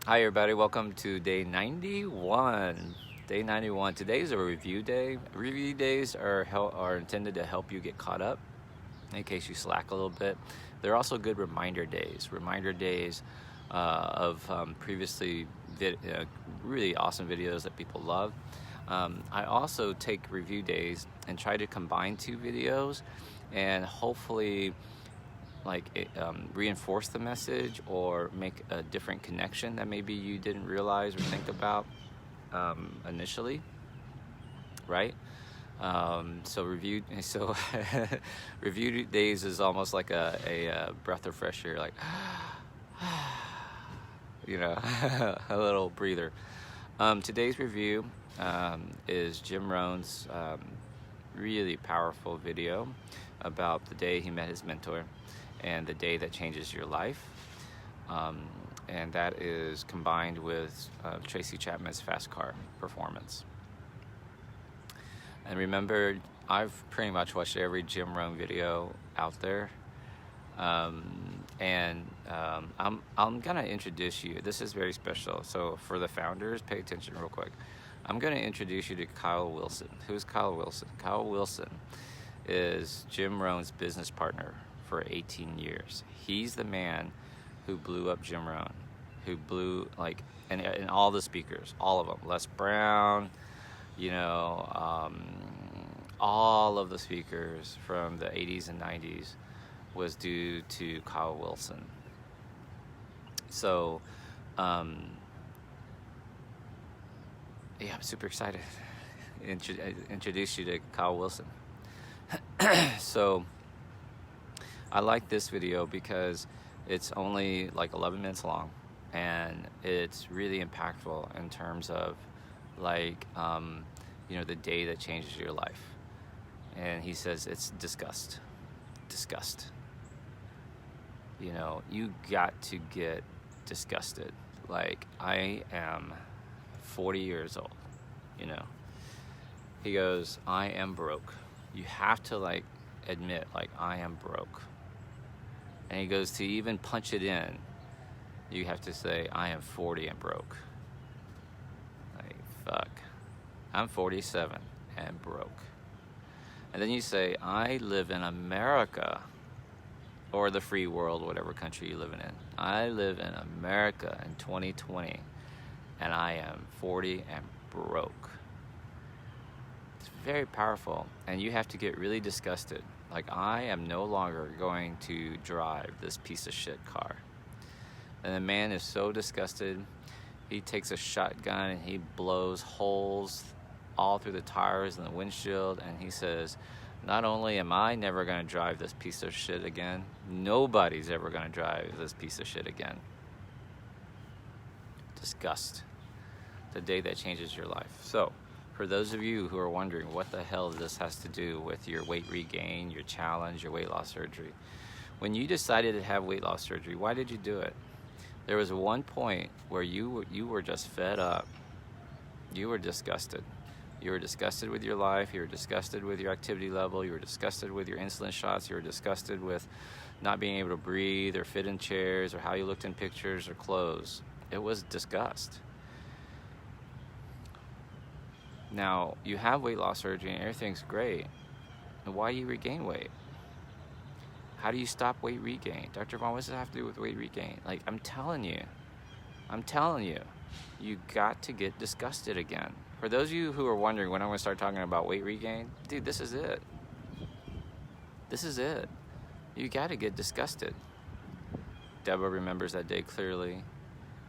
Hi everybody, welcome to day 91. Day 91. Today's a review day. Review days are intended to help you get caught up in case you slack a little bit. They're also good reminder days. Reminder days of previously really awesome videos that people love. I also take review days and try to combine two videos and hopefully reinforce the message or make a different connection that maybe you didn't realize or think about initially, right? So review days is almost like a breath of fresh air, like a little breather. Today's review is Jim Rohn's really powerful video about the day he met his mentor and the day that changes your life, and that is combined with Tracy Chapman's fast car performance. And remember, I've pretty much watched every Jim Rohn video out there, and I'm gonna introduce you. This is very special. So for the founders, pay attention real quick. I'm gonna introduce you to Kyle Wilson. Who's Kyle Wilson? Kyle Wilson is Jim Rohn's business partner for 18 years. He's the man who blew up Jim Rohn, who blew and all the speakers, all of them, Les Brown, all of the speakers from the 80s and 90s was due to Kyle Wilson. So, I'm super excited to introduce you to Kyle Wilson. So, I like this video because it's only like 11 minutes long, and it's really impactful in terms of the day that changes your life. And he says it's disgust. You got to get disgusted. Like, I am 40 years old, He goes, I am broke. You have to admit, I am broke. And he goes, to even punch it in, you have to say, I am 40 and broke. Fuck. I'm 47 and broke. And then you say, I live in America, or the free world, whatever country you're living in. I live in America in 2020, and I am 40 and broke. It's very powerful, and you have to get really disgusted. I am no longer going to drive this piece of shit car. And the man is so disgusted, he takes a shotgun and he blows holes all through the tires and the windshield, and he says, not only am I never going to drive this piece of shit again, nobody's ever going to drive this piece of shit again. Disgust. The day that changes your life. So, for those of you who are wondering what the hell this has to do with your weight regain, your challenge, your weight loss surgery, when you decided to have weight loss surgery, why did you do it? There was one point where you were just fed up. You were disgusted. You were disgusted with your life. You were disgusted with your activity level. You were disgusted with your insulin shots. You were disgusted with not being able to breathe or fit in chairs or how you looked in pictures or clothes. It was disgust. Now, you have weight loss surgery and everything's great. And why do you regain weight? How do you stop weight regain? Dr. Vuong, what does it have to do with weight regain? I'm telling you, you got to get disgusted again. For those of you who are wondering when I'm going to start talking about weight regain, dude, this is it. This is it. You got to get disgusted. Deborah remembers that day clearly.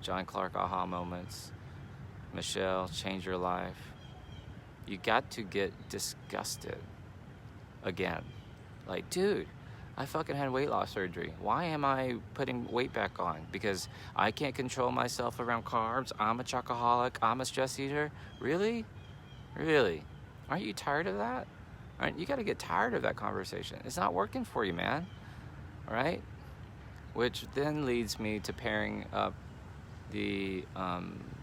John Clark, aha moments. Michelle, change your life. You got to get disgusted again. Dude, I fucking had weight loss surgery. Why am I putting weight back on? Because I can't control myself around carbs. I'm a chocoholic. I'm a stress eater. Really? Really? Aren't you tired of that? You got to get tired of that conversation. It's not working for you, man. All right? Which then leads me to pairing up the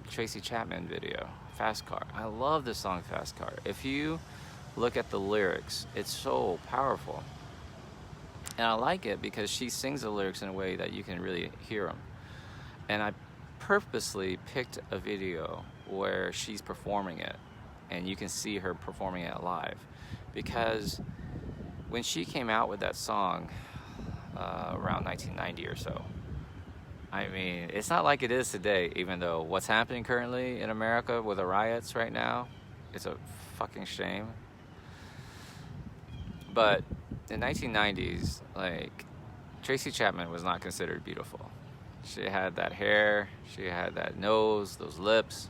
Tracy Chapman video, Fast Car. I love this song, Fast Car. If you look at the lyrics, it's so powerful. And I like it because she sings the lyrics in a way that you can really hear them. And purposely picked a video where she's performing it, and you can see her performing it live, because when she came out with that song around 1990 or so, I mean, it's not like it is today, even though what's happening currently in America with the riots right now, it's a fucking shame. But in 1990s, like, Tracy Chapman was not considered beautiful. She had that hair, she had that nose, those lips,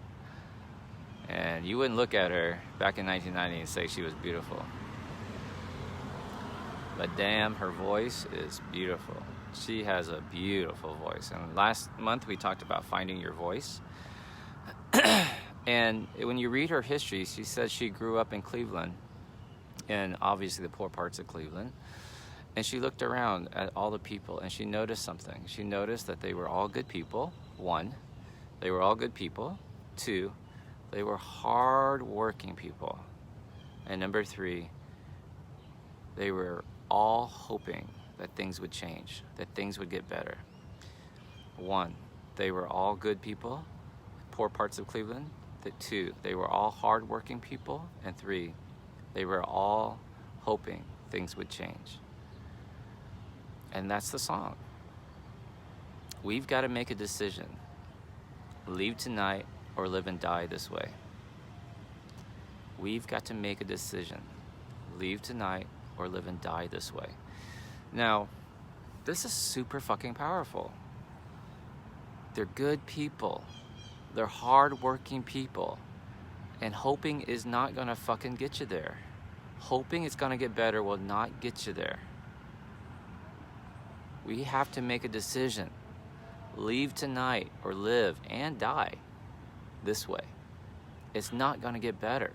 and you wouldn't look at her back in 1990 and say she was beautiful. But damn, her voice is beautiful. She has a beautiful voice. And last month we talked about finding your voice. And when you read her history, she says she grew up in Cleveland, and obviously the poor parts of Cleveland. And she looked around at all the people, and she noticed something. She noticed that they were all good people. One, they were all good people. Two, they were hard-working people. And number three, they were all hoping that things would change, that things would get better. One, they were all good people, poor parts of Cleveland. Two, they were all hard-working people. And three, they were all hoping things would change. And that's the song. We've got to make a decision. Leave tonight or live and die this way. We've got to make a decision. Leave tonight or live and die this way. Now, this is super fucking powerful. They're good people. They're hard-working people. And hoping is not gonna fucking get you there. Hoping it's gonna get better will not get you there. We have to make a decision. Leave tonight or live and die this way. It's not gonna get better.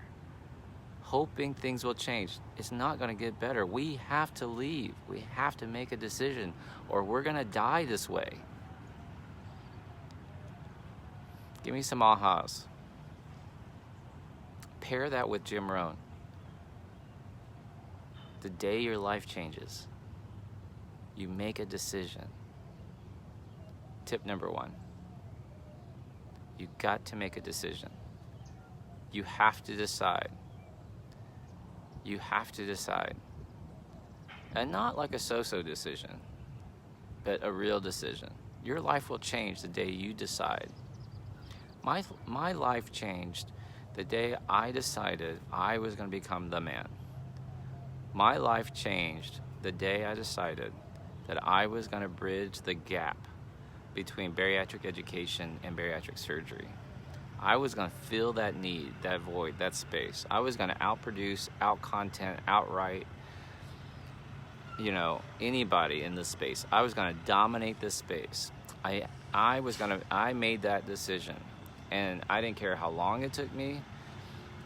Hoping things will change, it's not gonna get better. We have to leave. We have to make a decision, or we're gonna die this way. Give me some ahas. Pair that with Jim Rohn. The day your life changes, you make a decision. Tip number one, you got to make a decision. You have to decide. You have to decide. And not like a so-so decision, but a real decision. Your life will change the day you decide. My life changed the day I decided I was going to become the man. My life changed the day I decided that I was going to bridge the gap between bariatric education and bariatric surgery. I was going to fill that need, that void, that space. I was going to outproduce, out-content, outright, anybody in this space. I was going to dominate this space. I made that decision. And I didn't care how long it took me,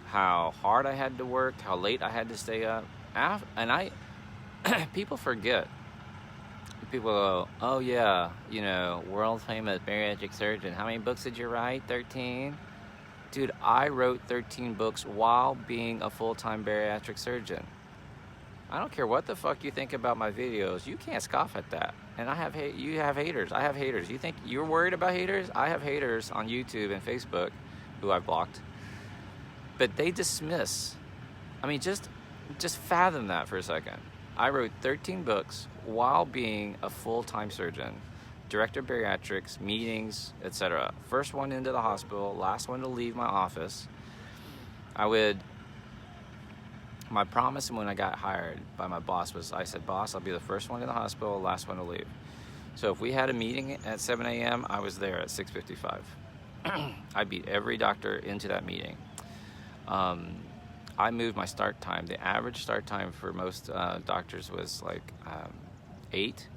how hard I had to work, how late I had to stay up. And people forget. People go, oh yeah, world famous bariatric surgeon. How many books did you write? 13? Dude, I wrote 13 books while being a full-time bariatric surgeon. I don't care what the fuck you think about my videos. You can't scoff at that. And you have haters. I have haters. You think you're worried about haters? I have haters on YouTube and Facebook who I've blocked. But they dismiss. I mean, just fathom that for a second. I wrote 13 books while being a full-time surgeon, director of bariatrics, meetings, etc. First one into the hospital, last one to leave my office. My promise when I got hired by my boss was, I said, boss, I'll be the first one in the hospital, last one to leave. So if we had a meeting at 7 a.m., I was there at 6:55. I beat every doctor into that meeting. I moved my start time. The average start time for most doctors was like 8.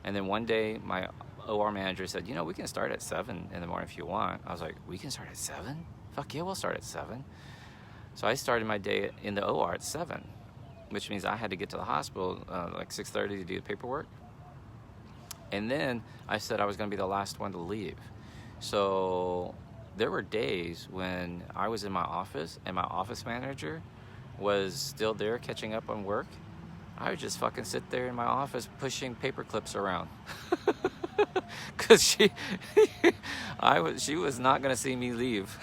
And then one day, my OR manager said, we can start at 7 in the morning if you want. I was like, we can start at 7? Fuck yeah, we'll start at 7. So I started my day in the OR at 7, which means I had to get to the hospital like 6:30 to do the paperwork. And then I said I was going to be the last one to leave. So there were days when I was in my office and my office manager was still there catching up on work. I would just fucking sit there in my office pushing paper clips around. because she was not gonna see me leave.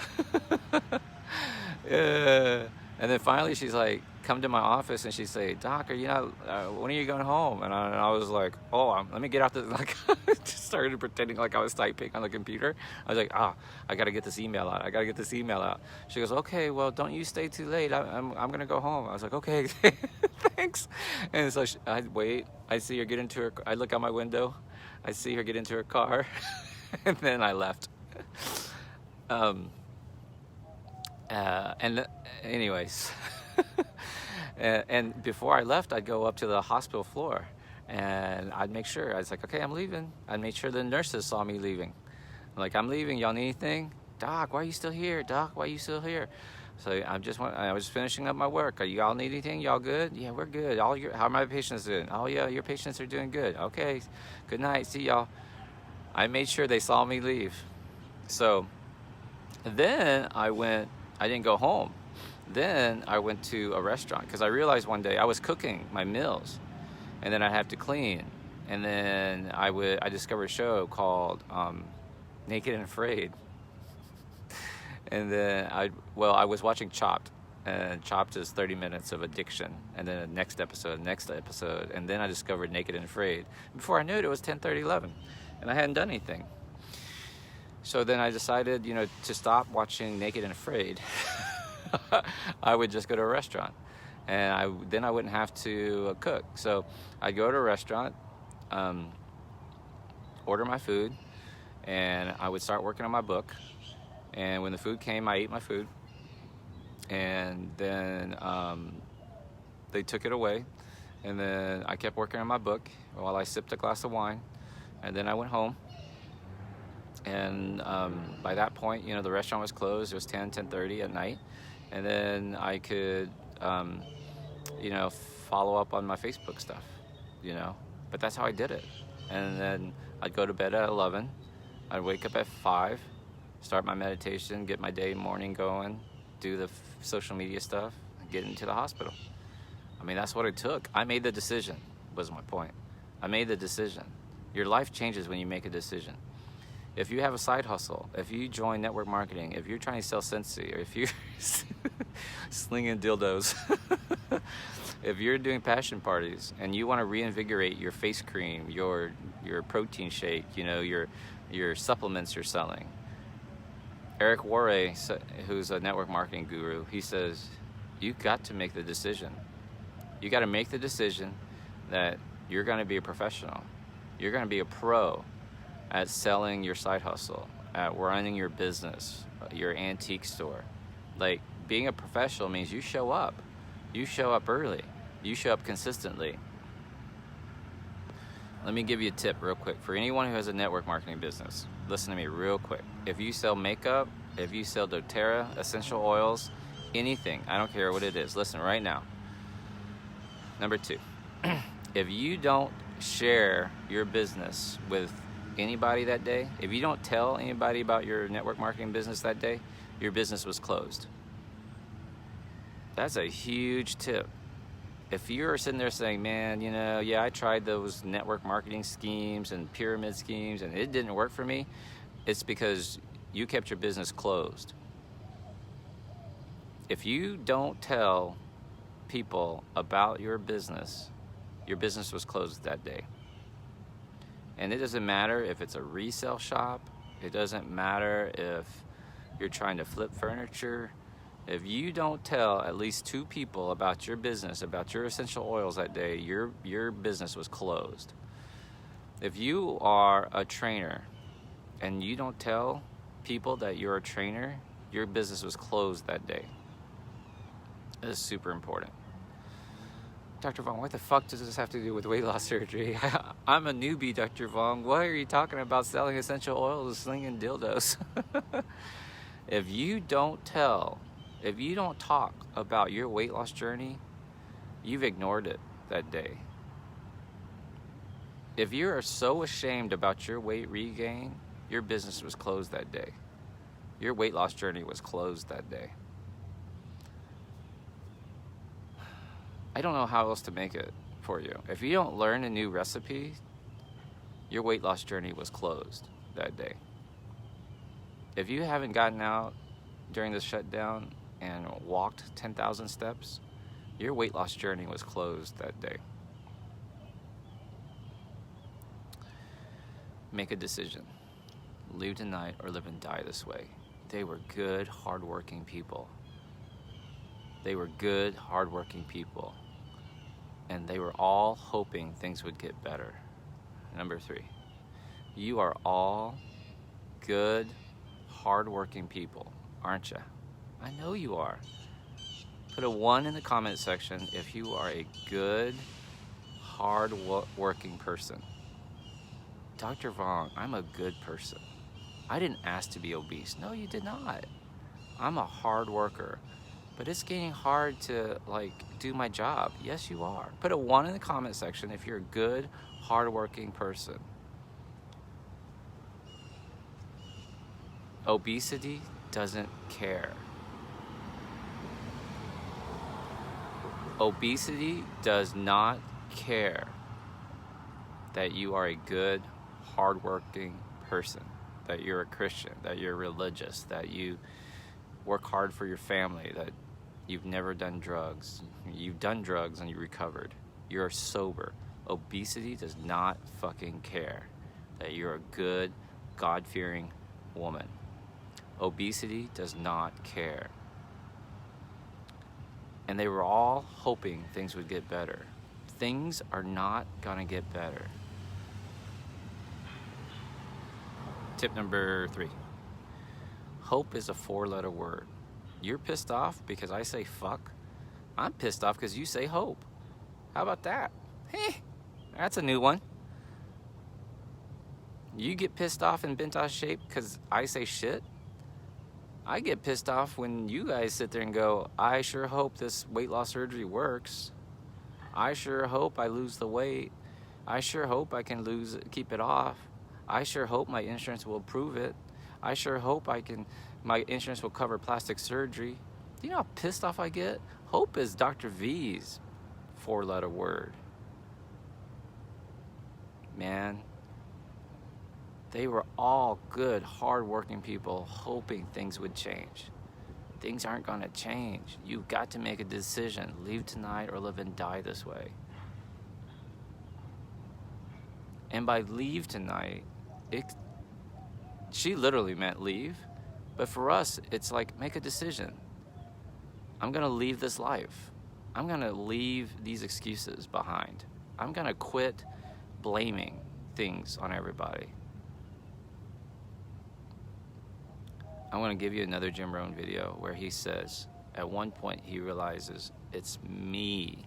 And then finally she's like, come to my office, and she say, Doc, are you not, when are you going home? And I was like, oh, let me get out the, like, just started pretending like I was typing on the computer. I was like, I gotta get this email out. She goes, okay, well, don't you stay too late. I'm gonna go home. I was like, okay, thanks. And so I wait, I see her get into her, I look out my window, I see her get into her car, and then I left. And anyways, and before I left, I'd go up to the hospital floor, and I'd make sure, I was like, okay, I'm leaving. I'd make sure the nurses saw me leaving. I'm like, I'm leaving, y'all need anything? Doc, why are you still here? Doc, why are you still here? So I was finishing up my work. Y'all need anything? Y'all good? Yeah, we're good. How are my patients doing? Oh yeah, your patients are doing good. Okay, good night, see y'all. I made sure they saw me leave. So then I didn't go home. Then I went to a restaurant because I realized one day I was cooking my meals, and then I'd have to clean. And then I discovered a show called Naked and Afraid. And then I was watching Chopped, and Chopped is 30 minutes of addiction, and then the next episode, and then I discovered Naked and Afraid. Before I knew it, it was 10:30, 11, and I hadn't done anything. So then I decided, to stop watching Naked and Afraid. I would just go to a restaurant, and then I wouldn't have to cook. So I'd go to a restaurant, order my food, and I would start working on my book. And when the food came, I ate my food, and then they took it away, and then I kept working on my book while I sipped a glass of wine, and then I went home. And by that point, the restaurant was closed. It was 10:30 at night, and then I could follow up on my Facebook stuff, but that's how I did it. And then I'd go to bed at 11. I'd wake up at 5, start my meditation, get my morning going, do the social media stuff, get into the hospital. I mean, that's what it took. I made the decision, was my point. I made the decision. Your life changes when you make a decision. If you have a side hustle, if you join network marketing, if you're trying to sell Scentsy, or if you're slinging dildos, if you're doing passion parties and you want to reinvigorate your face cream, your protein shake, your supplements you're selling. Eric Worre, who's a network marketing guru, he says, you got to make the decision. You got to make the decision that you're going to be a professional. You're going to be a pro at selling your side hustle, at running your business, your antique store. Like, being a professional means you show up. You show up early. You show up consistently. Let me give you a tip real quick. For anyone who has a network marketing business, listen to me real quick. If you sell makeup, if you sell doTERRA, essential oils, anything, I don't care what it is, listen right now. Number 2, if you don't share your business with anybody that day, if you don't tell anybody about your network marketing business that day, your business was closed. That's a huge tip. If you're sitting there saying, man, yeah, I tried those network marketing schemes and pyramid schemes and it didn't work for me, it's because you kept your business closed. If you don't tell people about your business was closed that day. And it doesn't matter if it's a resale shop. It doesn't matter if you're trying to flip furniture. If you don't tell at least 2 people about your business, about your essential oils that day, your business was closed. If you are a trainer and you don't tell people that you're a trainer, your business was closed that day. It is super important. Dr. Vuong, what the fuck does this have to do with weight loss surgery? I'm a newbie, Dr. Vuong. Why are you talking about selling essential oils and slinging dildos? If you don't talk about your weight loss journey, you've ignored it that day. If you are so ashamed about your weight regain, your business was closed that day. Your weight loss journey was closed that day. I don't know how else to make it for you. If you don't learn a new recipe, your weight loss journey was closed that day. If you haven't gotten out during the shutdown and walked 10,000 steps, your weight loss journey was closed that day. Make a decision. Leave tonight or live and die this way. They were good, hardworking people. They were good, hardworking people. And they were all hoping things would get better. Number 3, you are all good, hardworking people, aren't you? I know you are. Put a 1 in the comment section if you are a good, hard-working person. Dr. Vuong, I'm a good person. I didn't ask to be obese. No, you did not. I'm a hard worker. But it's getting hard to do my job. Yes, you are. Put a 1 in the comment section if you're a good, hardworking person. Obesity doesn't care. Obesity does not care that you are a good, hardworking person, that you're a Christian, that you're religious, that you work hard for your family, that you've never done drugs. You've done drugs and you recovered. You're sober. Obesity does not fucking care that you're a good, God-fearing woman. Obesity does not care. And they were all hoping things would get better. Things are not gonna get better. Tip number 3. Hope is a 4-letter word. You're pissed off because I say fuck. I'm pissed off because you say hope. How about that? Hey, that's a new one. You get pissed off and bent out of shape because I say shit. I get pissed off when you guys sit there and go, I sure hope this weight loss surgery works. I sure hope I lose the weight. I sure hope I can keep it off. I sure hope my insurance will approve it. I sure hope my insurance will cover plastic surgery. Do you know how pissed off I get? Hope is Dr. V's 4-letter word. Man, they were all good, hard-working people hoping things would change. Things aren't going to change. You've got to make a decision. Leave tonight or live and die this way. And by leave tonight, she literally meant leave. But for us, it's like, make a decision. I'm going to leave this life. I'm going to leave these excuses behind. I'm going to quit blaming things on everybody. I want to give you another Jim Rohn video where he says, at one point he realizes, it's me.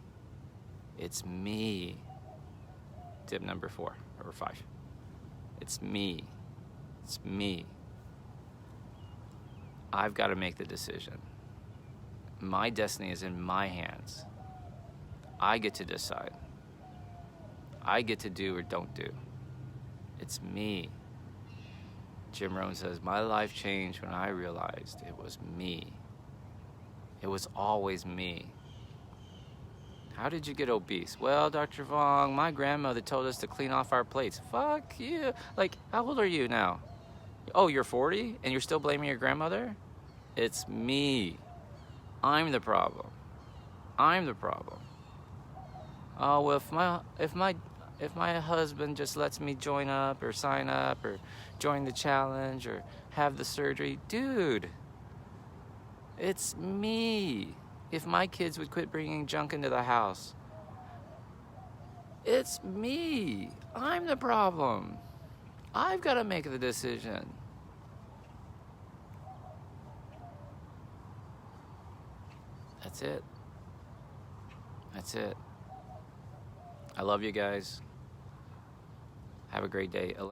It's me. Tip number 4 or 5. It's me. It's me. I've got to make the decision. My destiny is in my hands. I get to decide. I get to do or don't do. It's me. Jim Rohn says, my life changed when I realized it was me. It was always me. How did you get obese? Well, Dr. Vuong, my grandmother told us to clean off our plates. Fuck you. How old are you now? Oh, you're 40 and you're still blaming your grandmother? It's me. I'm the problem. I'm the problem. Oh, well, if my husband just lets me join up or sign up or join the challenge or have the surgery, dude, it's me. If my kids would quit bringing junk into the house, it's me. I'm the problem. I've got to make the decision. That's it. That's it. I love you guys. Have a great day.